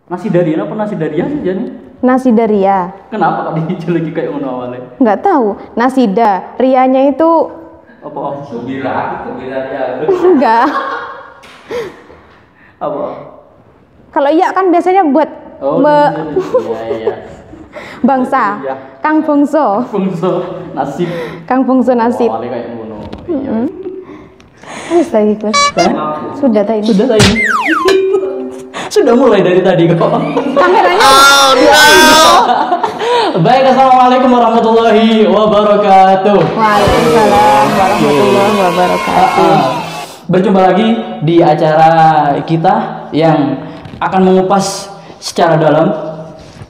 Nasi Daria apa nasi Daria sih Jani? Nasi Daria. Kenapa kok dijuluki kayak ngono awalnya? Nggak tahu. Nasida, rianya itu Apa? Gembira ya. enggak. Apa? Kalau iya kan biasanya buat Oh, iya. bangsa. Iya. Kang Bungso. Fungso nasib. Kang Bungso nasib. Awalnya kayak ngono. Iya. Wis lagi Gus. Sudah tadi. Sudah tadi. Sudah mulai dari tadi kok. Kameranya. Baik, assalamualaikum warahmatullahi wabarakatuh. Waalaikumsalam warahmatullahi wabarakatuh. Berjumpa lagi di acara kita yang akan mengupas secara dalam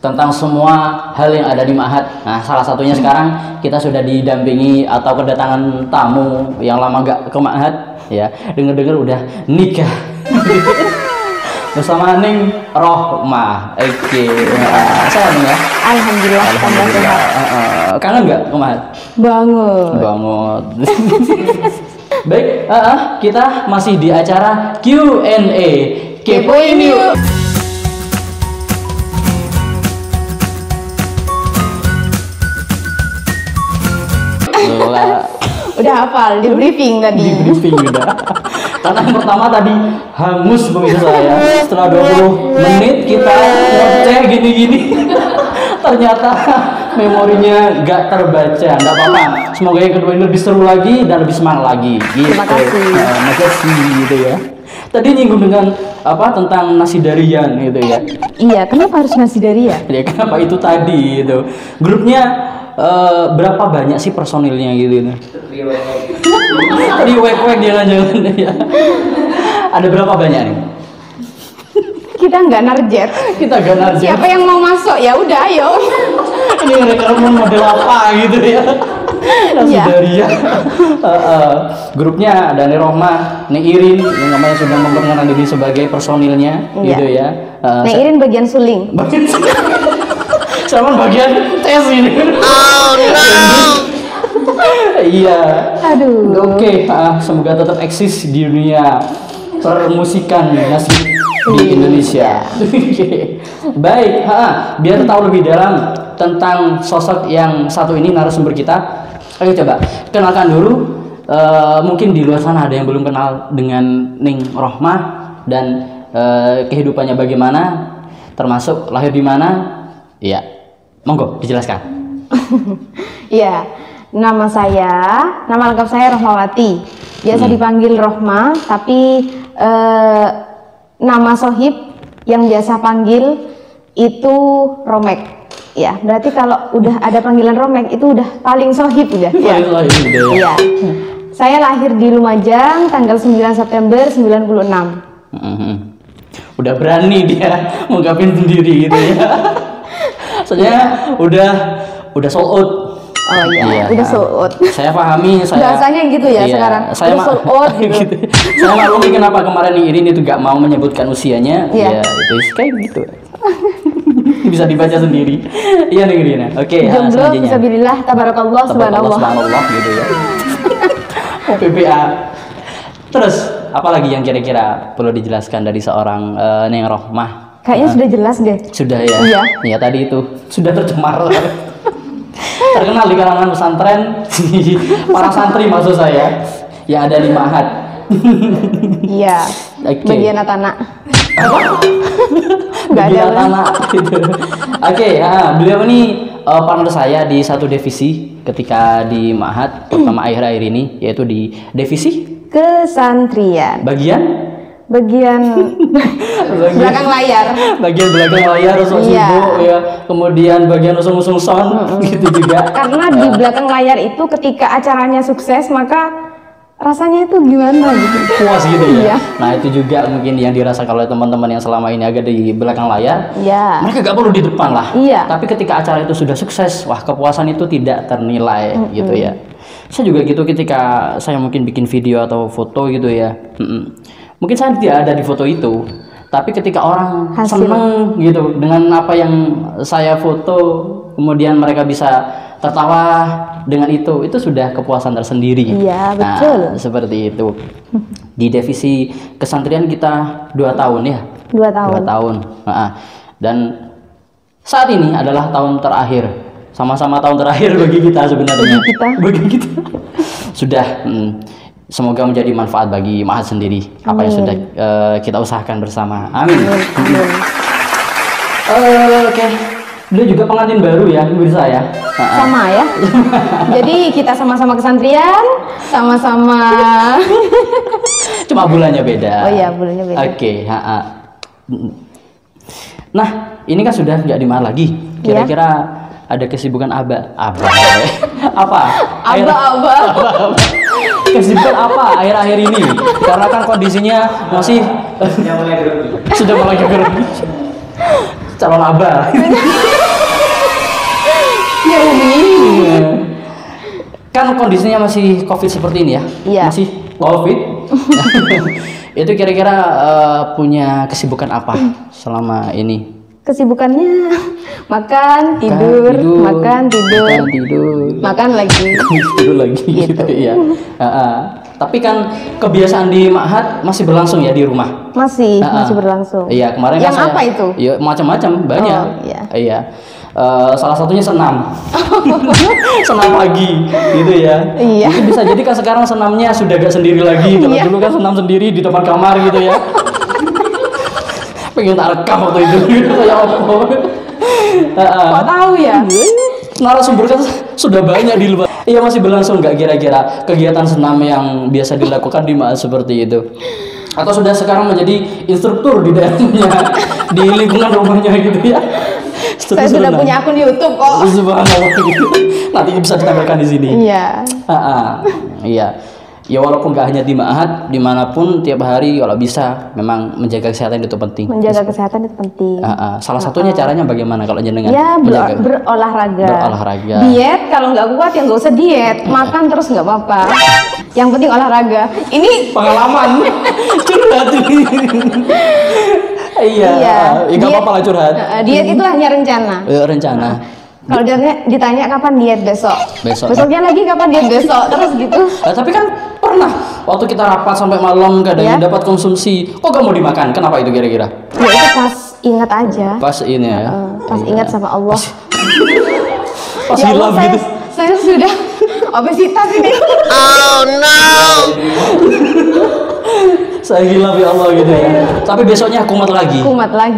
tentang semua hal yang ada di Ma'had. Nah, salah satunya sekarang kita sudah didampingi atau kedatangan tamu yang lama gak ke Ma'had, ya. Dengar-dengar udah nikah. Bersama Ning Rohmah. Oke. Saya nih ya. Alhamdulillah tambah sehat. Kangen nggak ke Ma'had? Banget. Baik, kita masih di acara Q&A. Kepoin yuk. Udah hafal di briefing tadi. Di briefing udah. Karena yang pertama tadi hangus pemirsa saya. Setelah 20 menit kita ngecek gini-gini. Ternyata memorinya nggak terbaca. Nggak apa-apa. Semoga yang kedua ini lebih seru lagi dan lebih semangat lagi. Gitu. Terima kasih. Makasih gitu ya. Tadi nyinggung dengan apa tentang nasi darian gitu ya. Iya, kenapa harus nasi Daria? Ya kenapa itu tadi gitu. Grupnya berapa banyak sih personilnya gitu? Riwek-wek jangan-jangan ya. Ada berapa banyak nih? Kita nggak narjet. Kita gak narjet. Siapa yang mau masuk ya udah ayo. Ini mereka model apa gitu ya? Nasi Iya. Daria. Grupnya ada Ning Rohmah, Ning Irin yang namanya sudah memperkenalkan diri sebagai personilnya Iya. gitu ya. Nah, Irin bagian suling. Bagian sama bagian tes ini. Oh no. Iya. Aduh. Oke, semoga tetap eksis di dunia permusikan nasib di Indonesia. Oke. Baik, biar tahu lebih dalam tentang sosok yang satu ini narasumber kita. Ayo coba kenalkan dulu. Mungkin di luar sana ada yang belum kenal dengan Ning Rohmah dan kehidupannya bagaimana, termasuk lahir di mana. Iya, monggo dijelaskan. Iya, nama lengkap saya Rohmawati. Biasa dipanggil Rohmah, tapi nama sohib yang biasa panggil itu Romek. Ya, berarti kalau udah ada panggilan Romek itu udah paling sohib udah. Ya. Iya. Saya lahir di Lumajang tanggal 9 September 96. Udah berani dia mengungkapin sendiri gitu ya. Soalnya udah sold out. Oh iya, udah sold out. Saya pahami, bahasanya gitu ya sekarang. Saya udah sold out gitu. Saya maklumi kenapa kemarin Irin itu gak mau menyebutkan usianya. Iya. Ya, itu kayak gitu. Bisa dibaca sendiri. Iya nih Irin. Oke, jomblo fisabilillah tabarakallah subhanallah gitu ya. PPA. Terus apalagi yang kira-kira perlu dijelaskan dari seorang Ning Rohmah? Kayaknya sudah jelas deh. Sudah ya. Iya. Ya tadi itu sudah tercemar. Terkenal di kalangan pesantren, para santri maksud saya yang ada di Ma'had. Iya. Okay. Bagian anak. Bagian anak gitu. Oke, beliau ini partner saya di satu divisi ketika di Ma'had pertama akhir-akhir ini, yaitu di divisi kesantrian. Bagian belakang layar. Bagian belakang layar usung sibuk ya. Kemudian bagian usung-usung sound gitu juga. Karena di belakang layar itu ketika acaranya sukses maka rasanya itu gimana gitu. Puas gitu ya. Iya. Nah, itu juga mungkin yang dirasakan oleh teman-teman yang selama ini agak di belakang layar. Iya. Mereka gak perlu di depan lah. Iya. Tapi ketika acara itu sudah sukses, wah kepuasan itu tidak ternilai gitu ya. Saya juga gitu ketika saya mungkin bikin video atau foto gitu ya. Mungkin saya tidak ada di foto itu, tapi ketika orang seneng gitu dengan apa yang saya foto, kemudian mereka bisa tertawa dengan itu sudah kepuasan tersendiri. Iya, betul. Nah, seperti itu. Di divisi kesantrian kita 2 tahun ya. 2 tahun. 2 tahun. Dan saat ini adalah tahun terakhir, sama-sama tahun terakhir bagi kita sebenarnya. Bagi kita. Sudah. Semoga menjadi manfaat bagi Ma'had sendiri. Apa yang sudah kita usahakan bersama. Amin. Oke. Beliau juga pengantin baru ya, pemirsa ya. Sama ya. Jadi kita sama-sama kesantrian, sama-sama. Cuma bulannya beda. Oh iya, bulannya beda. Oke. Nah, ini kan sudah nggak di Ma'had lagi. Kira-kira ada kesibukan apa? Kesibukan apa akhir-akhir ini? Karena kan kondisinya masih sudah mulai grogi. Calon aba. Kan kondisinya masih COVID seperti ini ya? Iya. Masih COVID. Itu kira-kira punya kesibukan apa selama ini? Kesibukannya makan, tidur, makan, tidur, makan lagi, tidur lagi gitu ya. Tapi kan kebiasaan di Ma'had masih berlangsung ya di rumah? Masih berlangsung. Iya, kemarin yang kan apa itu? Iya, macam-macam, banyak. Iya. Salah satunya senam. Senam pagi gitu ya. Iya. Mungkin bisa jadi kan sekarang senamnya sudah gak sendiri lagi. Kalau dulu kan senam sendiri di depan kamar gitu ya. Pengen tak rekam waktu itu ya apa? Kok tahu ya? Narasumber kan sudah banyak di luar. Iya, masih berlangsung nggak kira-kira kegiatan senam yang biasa dilakukan di Ma'had seperti itu? Atau sudah sekarang menjadi instruktur di daerahnya, di lingkungan rumahnya gitu ya? Saya sudah punya akun YouTube kok. Subhanallah gitu. Nanti bisa ditampilkan di sini. Iya. Iya. Ya walaupun gak hanya di Ma'had, dimanapun tiap hari kalau bisa memang menjaga kesehatan itu penting. Menjaga kesehatan itu penting. Salah satunya caranya bagaimana kalau jenengan? Ya berolahraga. Berolahraga. Diet kalau nggak kuat ya nggak usah diet, makan terus nggak apa-apa. Yang penting olahraga. Ini pengalaman curhat ini. Iya. Nggak apa-apa lah curhat. Diet itu hanya rencana. Rencana. Kalau ditanya kapan diet besok, besoknya lagi kapan diet besok, terus gitu. Tapi kan pernah waktu kita rapat sampai malam kadang dapat konsumsi, kok gak mau dimakan? Kenapa itu kira-kira? Ya itu pas ingat aja. Pas ini ya. Pas ingat sama Allah. Pas hilang gitu. Saya sudah obesitas ini. Oh no. Saya gila ya Allah gitu ya. Tapi besoknya kumat lagi.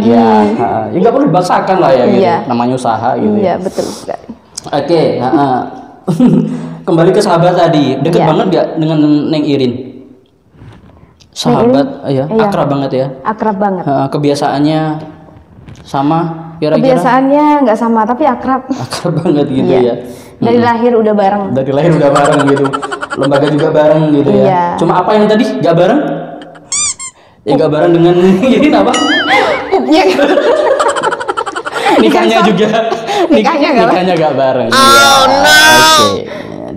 Ya, nggak perlu dibaksakan lah ya gitu. Namanya usaha gitu. Iya, betul sekali. Oke, kembali ke sahabat tadi. Deket banget gak dengan Neng Irin? Sahabat, akrab banget ya. Akrab banget. Kebiasaannya sama kira-kira? Kebiasaannya nggak sama, tapi akrab. Akrab banget gitu ya. Dari lahir udah bareng. Dari lahir udah bareng gitu. Lembaga juga bareng gitu ya. Cuma apa yang tadi gak bareng? Ya gak bareng dengan ini apa? Nikahnya juga. Nikahnya gak bareng. Oh no. Oke.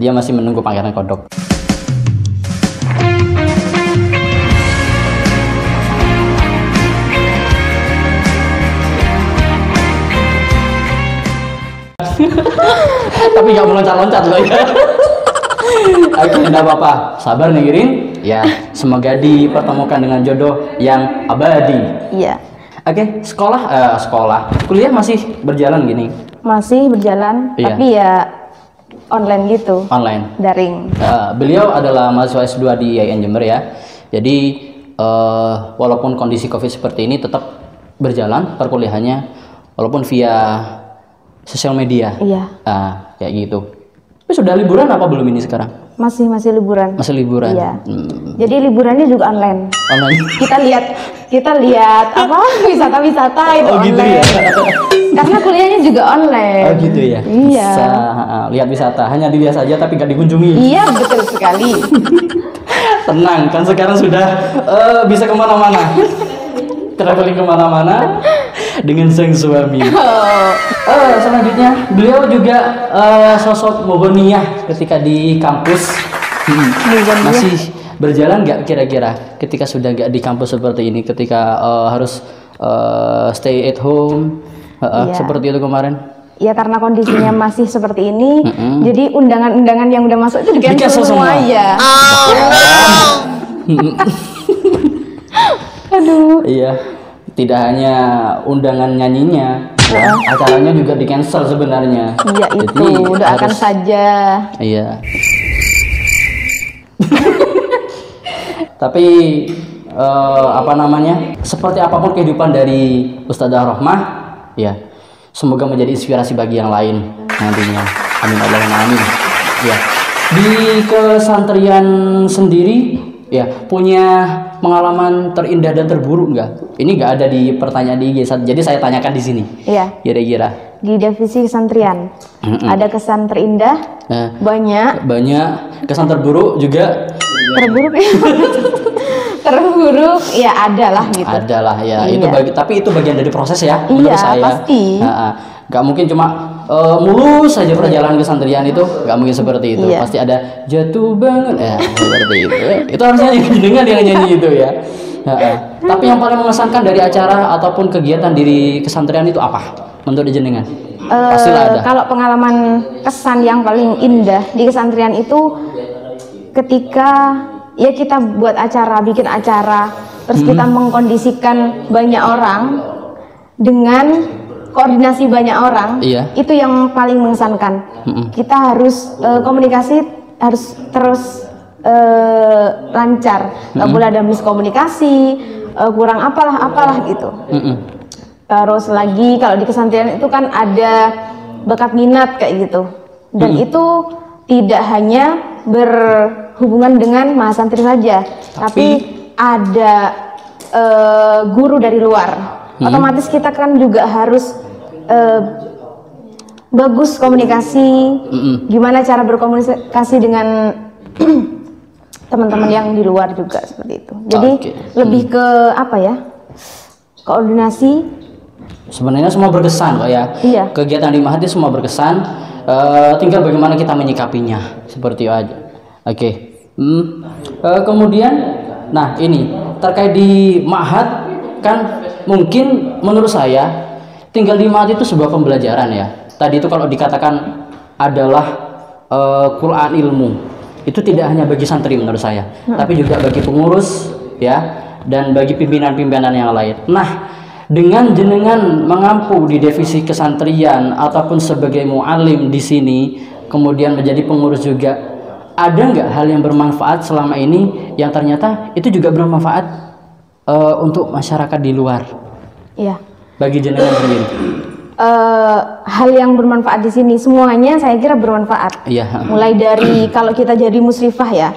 Dia masih menunggu Pangeran Kodok. Tapi gak mau loncat-loncat loh ya. Oke, enggak apa-apa. Sabar nih Irin. Ya, semoga dipertemukan dengan jodoh yang abadi. Iya. Oke, sekolah. Kuliah masih berjalan gini? Masih berjalan, tapi ya online gitu. Online. Daring. Beliau adalah mahasiswa S2 di IAIN Jember ya. Jadi walaupun kondisi Covid seperti ini tetap berjalan perkuliahannya walaupun via sosial media. Iya. Kayak gitu. Tapi sudah liburan apa belum ini sekarang? Masih liburan. Masih liburan. Iya. Jadi liburannya juga online. Online. Kita lihat apa wisata-wisata itu online. Gitu ya. Karena kuliahnya juga online. Oh gitu ya. Iya. Bisa lihat wisata, hanya dilihat saja tapi gak dikunjungi. Iya, betul sekali. Tenang, kan sekarang sudah bisa kemana-mana. Traveling kemana-mana dengan sang suami. Selanjutnya beliau juga sosok Mogoniah ketika di kampus. Masih berjalan nggak kira-kira ketika sudah nggak di kampus seperti ini, ketika harus stay at home seperti itu kemarin? Ya karena kondisinya masih seperti ini, jadi undangan-undangan yang udah masuk itu di-cancel semua ya. Oh no. Aduh. Iya. Tidak hanya undangan nyanyinya, ya, acaranya juga di cancel sebenarnya. Iya itu, doakan saja. Iya. Tapi apa namanya? Seperti apapun kehidupan dari Ustadzah Rohmah, ya, semoga menjadi inspirasi bagi yang lain nantinya. Amin Allahumma amin. Ya. Di kesantrian sendiri, ya, punya pengalaman terindah dan terburuk nggak? Ini nggak ada di pertanyaan di IG, jadi saya tanyakan di sini. Iya. Kira-kira. Di divisi kesantrian, ada kesan terindah, banyak. Banyak. Kesan terburuk juga. Terburuk ya. Terburuk ya ada lah gitu. Ada lah ya. Iya. Tapi itu bagian dari proses ya. Iya, Menurut saya. pasti. Nggak mungkin cuma mulus saja perjalanan kesantrian itu, nggak mungkin seperti itu. Iya. Pasti ada jatuh banget ya, seperti itu. Itu harusnya jenengan yang nyanyi itu ya. Tapi yang paling mengesankan dari acara ataupun kegiatan di kesantrian itu apa? Menurut jenengan? Pastilah ada. Kalau pengalaman kesan yang paling indah di kesantrian itu ketika ya kita buat acara, bikin acara, terus kita mengkondisikan banyak orang dengan koordinasi banyak orang, Iya. itu yang paling mengesankan. Kita harus komunikasi harus terus lancar, nggak boleh ada miskomunikasi, kurang apalah gitu. Terus lagi kalau di kesantrian itu kan ada bakat minat kayak gitu, dan itu tidak hanya berhubungan dengan mahasantri saja, tapi ada guru dari luar. Otomatis kita kan juga harus bagus komunikasi, gimana cara berkomunikasi dengan teman-teman yang di luar juga seperti itu. Jadi lebih ke apa ya, koordinasi. Sebenarnya semua berkesan kok ya. Iya. Kegiatan di Mahat itu semua berkesan. Tinggal bagaimana kita menyikapinya, seperti itu aja. Oke. Kemudian, nah ini terkait di Mahat kan mungkin menurut saya tinggal di Mahat itu sebuah pembelajaran ya. Tadi itu kalau dikatakan adalah Quran ilmu, itu tidak hanya bagi santri menurut saya, tapi juga bagi pengurus ya, dan bagi pimpinan-pimpinan yang lain. Nah, dengan jenengan mengampu di divisi kesantrian ataupun sebagai muallim di sini, kemudian menjadi pengurus juga, ada nggak hal yang bermanfaat selama ini yang ternyata itu juga bermanfaat untuk masyarakat di luar? Iya. Bagi jenengan sendiri. Hal yang bermanfaat di sini semuanya saya kira bermanfaat. Iya. Mulai dari kalau kita jadi musrifah ya,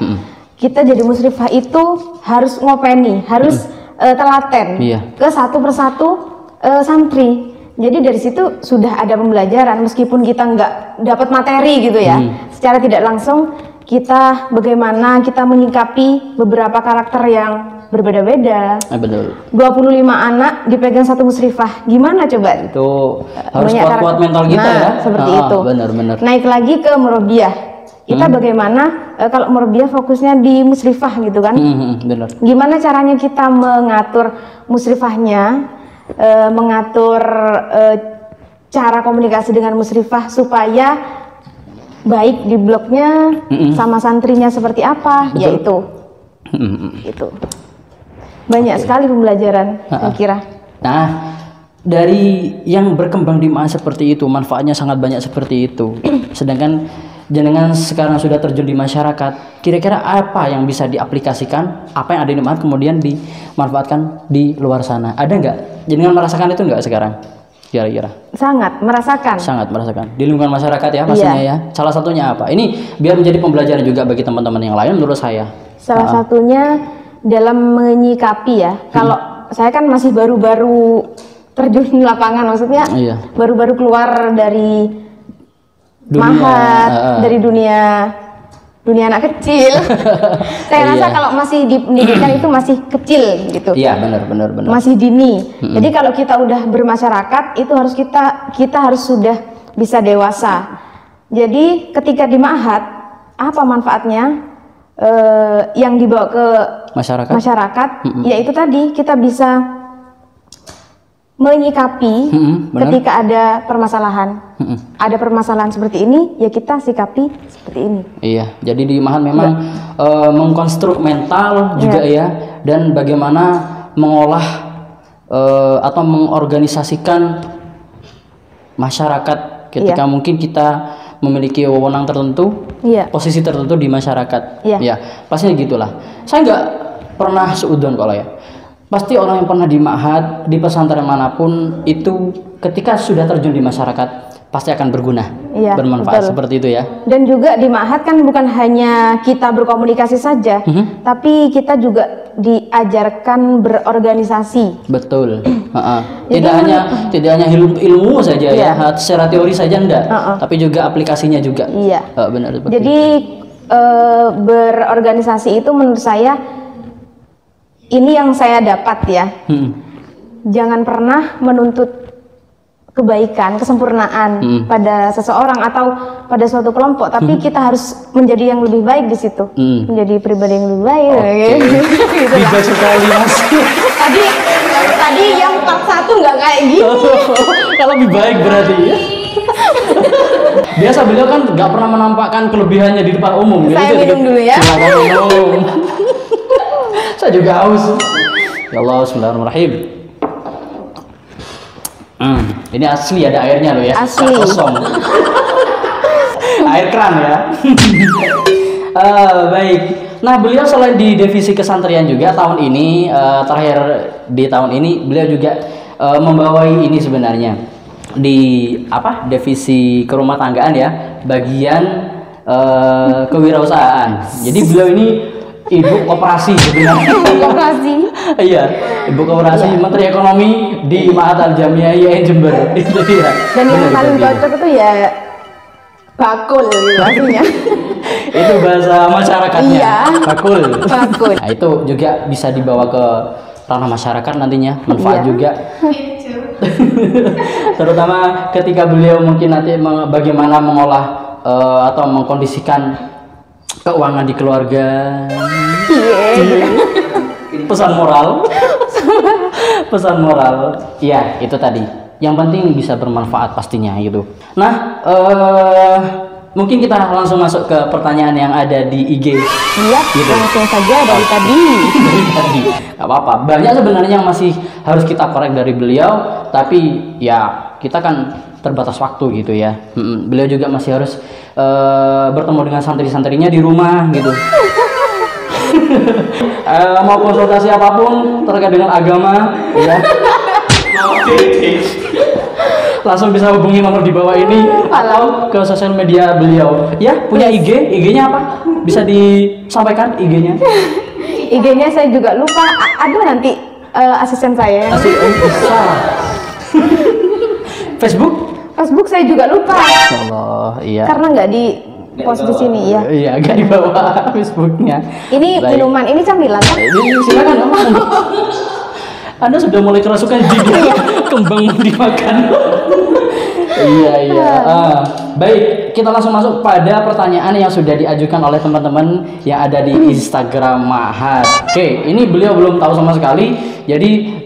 kita jadi musrifah itu harus ngopeni, harus telaten ke satu persatu santri. Jadi dari situ sudah ada pembelajaran, meskipun kita nggak dapat materi gitu ya, secara tidak langsung kita bagaimana kita menyikapi beberapa karakter yang berbeda-beda. Betul. 25 anak dipegang satu musrifah, gimana coba? Itu harus Banyak kuat-kuat mental kita ya. Seperti itu. Benar-benar. Naik lagi ke murabiah. Kita bagaimana kalau murabiah fokusnya di musrifah gitu kan? Benar. Gimana caranya kita mengatur musrifahnya, mengatur cara komunikasi dengan musrifah supaya baik di blognya sama santrinya seperti apa? Betul. Yaitu itu. Banyak sekali pembelajaran saya kira. Nah, dari yang berkembang di MA seperti itu, manfaatnya sangat banyak seperti itu. Sedangkan jenengan sekarang sudah terjun di masyarakat, kira-kira apa yang bisa diaplikasikan, apa yang ada di MA kemudian dimanfaatkan di luar sana? Ada nggak? Jenengan merasakan itu nggak sekarang? Kira-kira? Sangat merasakan. Sangat merasakan. Di lingkungan masyarakat ya pastinya ya. Salah satunya apa? Ini biar menjadi pembelajaran juga bagi teman-teman yang lain menurut saya. Salah satunya dalam menyikapi ya. Kalau saya kan masih baru-baru terjun di lapangan, maksudnya baru-baru keluar dari Mahat, dari dunia anak kecil. Saya rasa kalau masih di pendidikan itu masih kecil gitu. Iya, benar. Masih dini. Jadi kalau kita udah bermasyarakat itu harus kita harus sudah bisa dewasa. Jadi ketika di Mahat, apa manfaatnya? Yang dibawa ke masyarakat yaitu tadi kita bisa menyikapi ketika ada permasalahan. Ada permasalahan seperti ini, ya kita sikapi seperti ini. Iya, jadi di Mahat memang mengkonstruk mental juga ya, dan bagaimana mengolah atau mengorganisasikan masyarakat ketika mungkin kita memiliki wewenang tertentu, posisi tertentu di masyarakat. Ya, pastinya gitulah. Saya nggak pernah seudon kalau ya. Pasti orang yang pernah di ma'had, di pesantren manapun itu ketika sudah terjun di masyarakat pasti akan berguna, bermanfaat, betul. Seperti itu ya. Dan juga di ma'had kan bukan hanya kita berkomunikasi saja, tapi kita juga diajarkan berorganisasi. Betul. Tidak hanya ilmu saja ya, secara teori saja enggak, tapi juga aplikasinya juga. Iya. Benar. Jadi berorganisasi itu menurut saya ini yang saya dapat ya. Jangan pernah menuntut kebaikan, kesempurnaan pada seseorang atau pada suatu kelompok, tapi kita harus menjadi yang lebih baik di situ, menjadi pribadi yang lebih baik. Bisa sekali mas. Tadi yang part 1 nggak kayak gini. Kalau lebih baik berarti. Biasa beliau kan nggak pernah menampakkan kelebihannya di depan umum. Saya minum dulu ya. Silakan minum. Saya juga haus. Ya Allah, bismillahirrahmanirrahim. Ini asli ada airnya loh ya. Asli. Kosong. Air keran ya. Baik. Nah, beliau selain di divisi kesantrian juga tahun ini, terakhir di tahun ini beliau juga membawai ini sebenarnya di divisi kerumah tanggaan ya, bagian kewirausahaan. Jadi beliau ini ibu koperasi sebenarnya. Koperasi. Iya, ibu koperasi, Menteri Ekonomi di Ma'had Al-Jamiah IAIN Jember. Itu ya. Dan yang paling cocok itu ya bakul gitu artinya. Itu bahasa masyarakatnya. Iya. Bakul. Bakul. Nah, itu juga bisa dibawa ke ranah masyarakat nantinya, manfaat juga. Terutama ketika beliau mungkin nanti bagaimana mengolah atau mengkondisikan keuangan di keluarga. Pesan moral. Iya, itu tadi. Yang penting bisa bermanfaat pastinya gitu. Nah, mungkin kita langsung masuk ke pertanyaan yang ada di IG. Iya, gitu. Langsung saja dari tadi. Gak apa-apa. Banyak sebenarnya yang masih harus kita korek dari beliau, tapi ya kita kan terbatas waktu gitu ya. Beliau juga masih harus bertemu dengan santri-santrinya di rumah gitu. Mau konsultasi apapun terkait dengan agama ya, langsung bisa hubungi nomor di bawah ini atau ke sosial media beliau ya. Punya IG-nya apa? Bisa disampaikan IG-nya? IG-nya saya juga lupa. Aduh, nanti asisten saya. Bisa. Facebook saya juga lupa. Allah, iya. Karena nggak di post di sini ya. Iya, nggak di bawah Facebooknya. Ini minuman, ini camilan kan? Ini silakan ngomong. Anda sudah mulai kerasukan jin kembang dimakan. Iya. Baik, kita langsung masuk pada pertanyaan yang sudah diajukan oleh teman-teman yang ada di Instagram Ma'had. Oke, ini beliau belum tahu sama sekali, jadi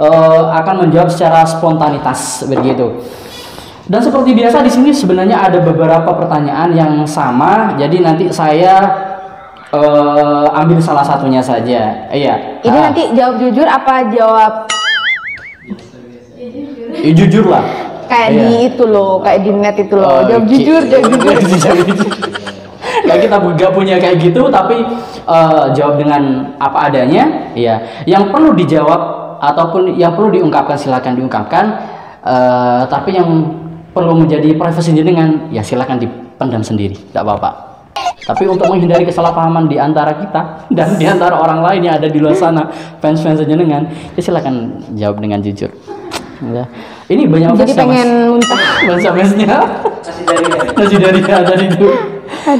akan menjawab secara spontanitas begitu. Dan seperti biasa di sini sebenarnya ada beberapa pertanyaan yang sama, jadi nanti saya ambil salah satunya saja. Iya. Ini nanti jawab jujur apa jawab? Jujur lah. Kayak di itu loh, kayak di net itu loh. Jawab jujur. Nah, kita nggak punya kayak gitu, tapi jawab dengan apa adanya. Iya. Yang perlu dijawab ataupun yang perlu diungkapkan silakan diungkapkan. Tapi yang perlu menjadi privasi jenengan ya silakan dipendam sendiri, tidak apa-apa. Tapi untuk menghindari kesalahpahaman di antara kita dan di antara orang lain yang ada di luar sana, fans-fans jenengan, ya silakan jawab dengan jujur. Ya. Ini banyak jadi pengen muntah. Fansnya nasi dari tadi itu.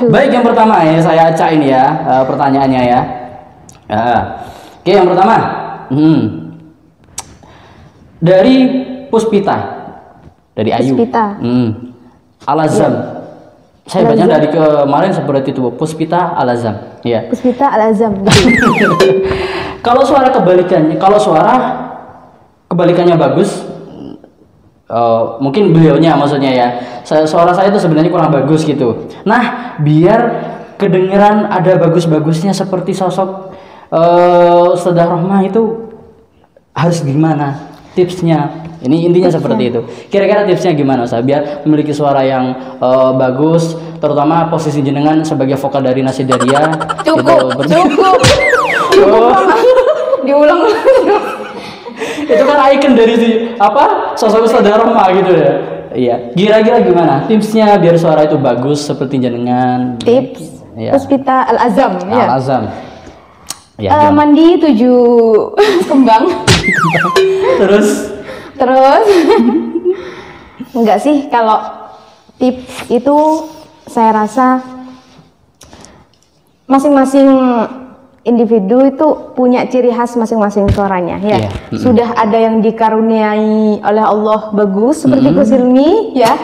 Baik, yang pertama ya saya acain ya pertanyaannya ya. Oke, yang pertama dari Puspita. Dari Ayu. Al-Azam. Saya baca dari kemarin seperti itu, Puspita Al-Azam. Iya. Puspita Al-Azam. Kalau suara kebalikannya bagus, mungkin beliaunya maksudnya ya. Suara saya itu sebenarnya kurang bagus gitu. Nah, biar kedengeran ada bagus-bagusnya seperti sosok Ustadzah Rohmah itu harus gimana? Tipsnya, ini intinya seperti itu. Kira-kira tipsnya gimana Ustaz biar memiliki suara yang bagus, terutama posisi jenengan sebagai vokal dari Nasidaria. Cukup. Oh, Diulang. itu kan ikon dari sosok Ustaz Rohmah gitu ya. Iya. Kira-kira gimana tipsnya biar suara itu bagus seperti jenengan? Tips. Ya. Puspita Al-Azam ya. Al-Azam. Ya, gimana? Mandi 7 kembang. Terus enggak sih, kalau tips itu saya rasa masing-masing individu itu punya ciri khas masing-masing suaranya ya. Iya. Sudah ada yang dikaruniai oleh Allah bagus seperti Kusilmi ya.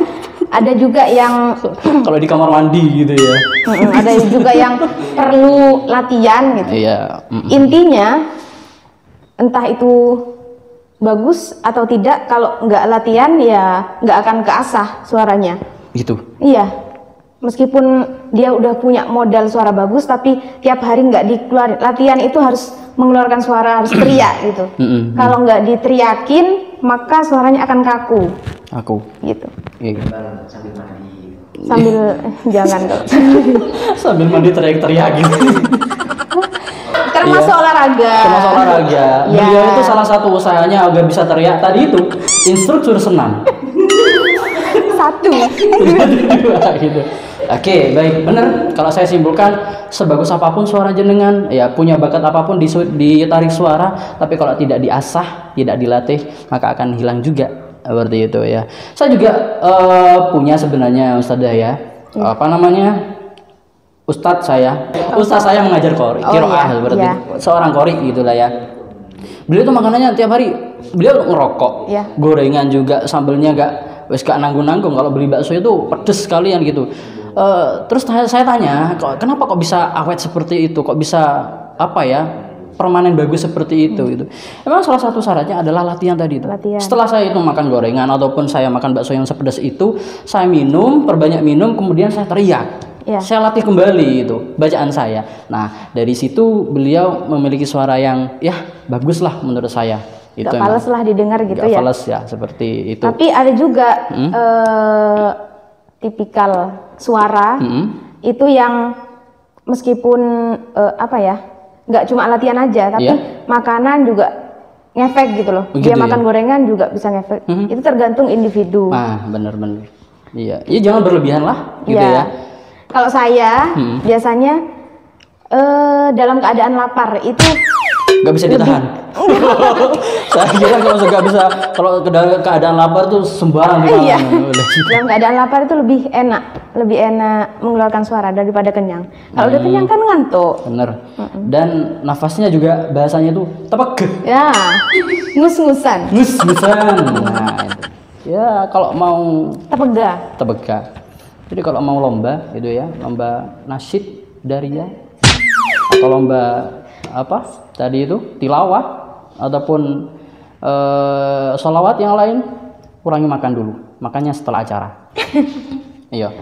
Ada juga yang kalau di kamar mandi gitu ya. ada juga yang perlu latihan gitu. Iya. Intinya entah itu bagus atau tidak, kalau nggak latihan ya nggak akan keasah suaranya. Gitu. Iya, meskipun dia udah punya modal suara bagus, tapi tiap hari nggak dikeluarin latihan itu harus mengeluarkan suara, harus teriak gitu. Kalau nggak diteriakin maka suaranya akan kaku. Aku. Gitu. Iya. Sambil jangan kalau Sambil mandi teriak-teriak gitu. termasuk olahraga. Termasuk olahraga. Ya. Beliau itu salah satu usahanya agar bisa teriak tadi itu instruktur senam. Satu. Dua gitu. Oke, baik, benar. Kalau saya simpulkan, sebagus apapun suara jenengan, ya punya bakat apapun ditarik suara, tapi kalau tidak diasah, tidak dilatih, maka akan hilang juga. Seperti itu ya. Saya juga punya sebenarnya Ustadzah ya. Apa namanya? Ustadz saya mengajar qiraah seperti seorang qori gitulah ya. Beliau tuh makanannya tiap hari beliau ngerokok, gorengan juga, sambelnya gak nanggung-nanggung. Kalau beli bakso itu pedes sekalian gitu. Terus saya tanya, kenapa kok bisa awet seperti itu? Kok bisa permanen bagus seperti itu gitu. Emang salah satu syaratnya adalah latihan tadi itu. Setelah saya itu makan gorengan ataupun saya makan bakso yang sepedas itu, saya perbanyak minum, kemudian saya teriak. Saya latih kembali itu bacaan saya. Nah, dari situ beliau memiliki suara yang bagus lah menurut saya. Itu gak fales lah didengar gitu gak ya. Fales ya seperti itu. Tapi ada juga tipikal suara itu yang meskipun nggak cuma latihan aja, tapi makanan juga ngefek gitu loh. Begitu, dia makan gorengan juga bisa ngefek. Itu tergantung individu. Bener-bener. Iya, jangan berlebihan lah gitu ya. Kalau saya biasanya dalam keadaan lapar itu nggak bisa ditahan. Saya kira kalau keadaan lapar tuh sembarang dimakan. Dalam keadaan lapar itu lebih enak mengeluarkan suara daripada kenyang. Kalau udah kenyang kan ngantuk. Bener. Dan nafasnya juga bahasanya tuh tepegeh. Ya, ngus-ngusan. Ngus-ngusan. Nah, ya kalau mau tepegah. Jadi kalau mau lomba gitu ya, lomba nasyid daria atau lomba tadi itu tilawah ataupun sholawat yang lain, kurangi makan dulu, makannya setelah acara. Iya.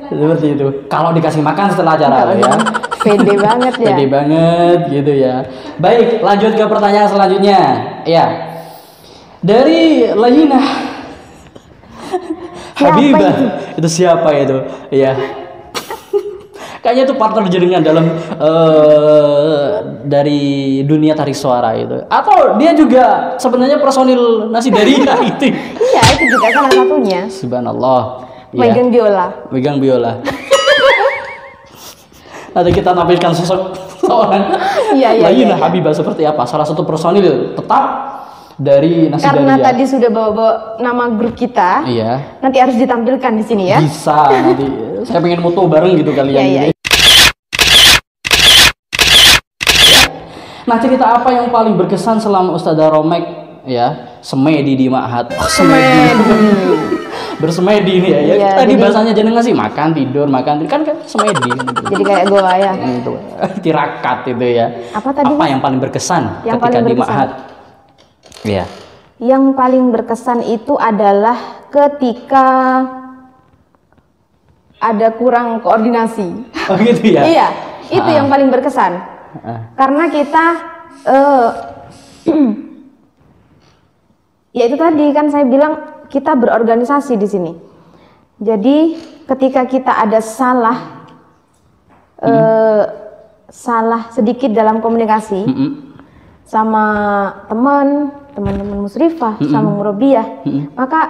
Seperti itu. Kalau dikasih makan setelah acara ya. Pede banget ya. Pede banget gitu ya. Baik, lanjut ke pertanyaan selanjutnya. Ya. Dari Layinah Habibah. Itu siapa itu? Iya. Kayaknya itu partner jenengan dalam dari dunia tarik suara itu. Atau dia juga sebenarnya personil Nasidaria itu. Iya, itu juga salah satunya. Subhanallah. Megang biola. Nanti kita tampilkan sosok seorang Layinah Habibah seperti apa. Salah satu personil tetap dari Nasidaria. Karena tadi sudah bawa nama grup kita. Iya. Nanti harus ditampilkan di sini ya. Bisa nanti. Saya pengen moto bareng gitu kalian. Nah, cerita apa yang paling berkesan selama Ustadzah Romek semedi di Ma'had? Bersemedi ini ya. Tadi bahasanya jenengan sih makan tidur kan semedi. Jadi kayak gua ya. Itu tirakat itu ya. Apa yang paling berkesan yang ketika paling di Ma'had? Iya. Yang paling berkesan itu adalah ketika ada kurang koordinasi. Oh gitu ya? Iya, itu yang paling berkesan. Karena kita Ya itu tadi kan saya bilang kita berorganisasi di sini. Jadi ketika kita ada salah salah sedikit dalam komunikasi sama teman-teman musyrifah, sama murabiyah, maka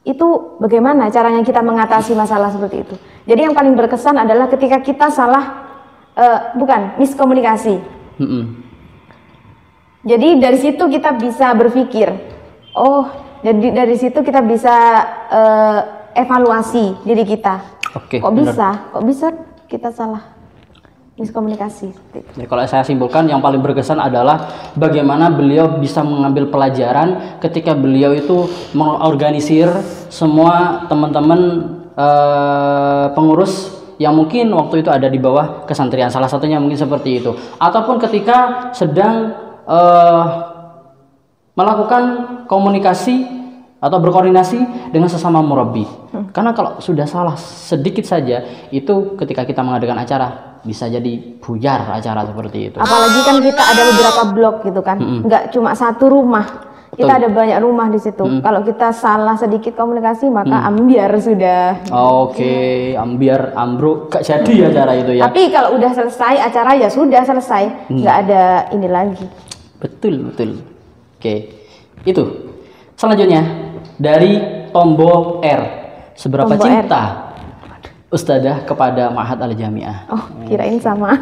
itu bagaimana caranya kita mengatasi masalah seperti itu. Jadi yang paling berkesan adalah ketika kita salah miskomunikasi. Jadi dari situ kita bisa berpikir, jadi dari situ kita bisa evaluasi diri kita. Oke, Kok bisa kita salah miskomunikasi. Jadi kalau saya simpulkan yang paling berkesan adalah bagaimana beliau bisa mengambil pelajaran ketika beliau itu mengorganisir semua teman-teman pengurus yang mungkin waktu itu ada di bawah kesantrian, salah satunya mungkin seperti itu, ataupun ketika sedang melakukan komunikasi atau berkoordinasi dengan sesama murabbi. Karena kalau sudah salah sedikit saja, itu ketika kita mengadakan acara bisa jadi buyar acara seperti itu. Apalagi kan kita ada beberapa blok gitu kan, nggak cuma satu rumah, kita ada banyak rumah di situ. Kalau kita salah sedikit komunikasi maka ambiar sudah. Oke, ambiar ambruk gak jadi acara itu ya. Tapi kalau udah selesai acara ya sudah selesai, nggak ada ini lagi. Betul. Oke, itu selanjutnya dari Tombo R. Seberapa Tombo cinta Ustadzah kepada Ma'had Al-Jami'ah? Oh, kirain sama.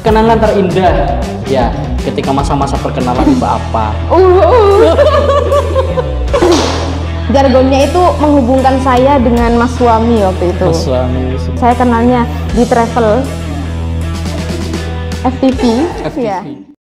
Kenangan terindah ya ketika masa-masa perkenalan itu apa? Jargonnya itu menghubungkan saya dengan Mas Suami waktu itu. Mas Suami. Saya kenalnya di travel FTV. FTV. Ya.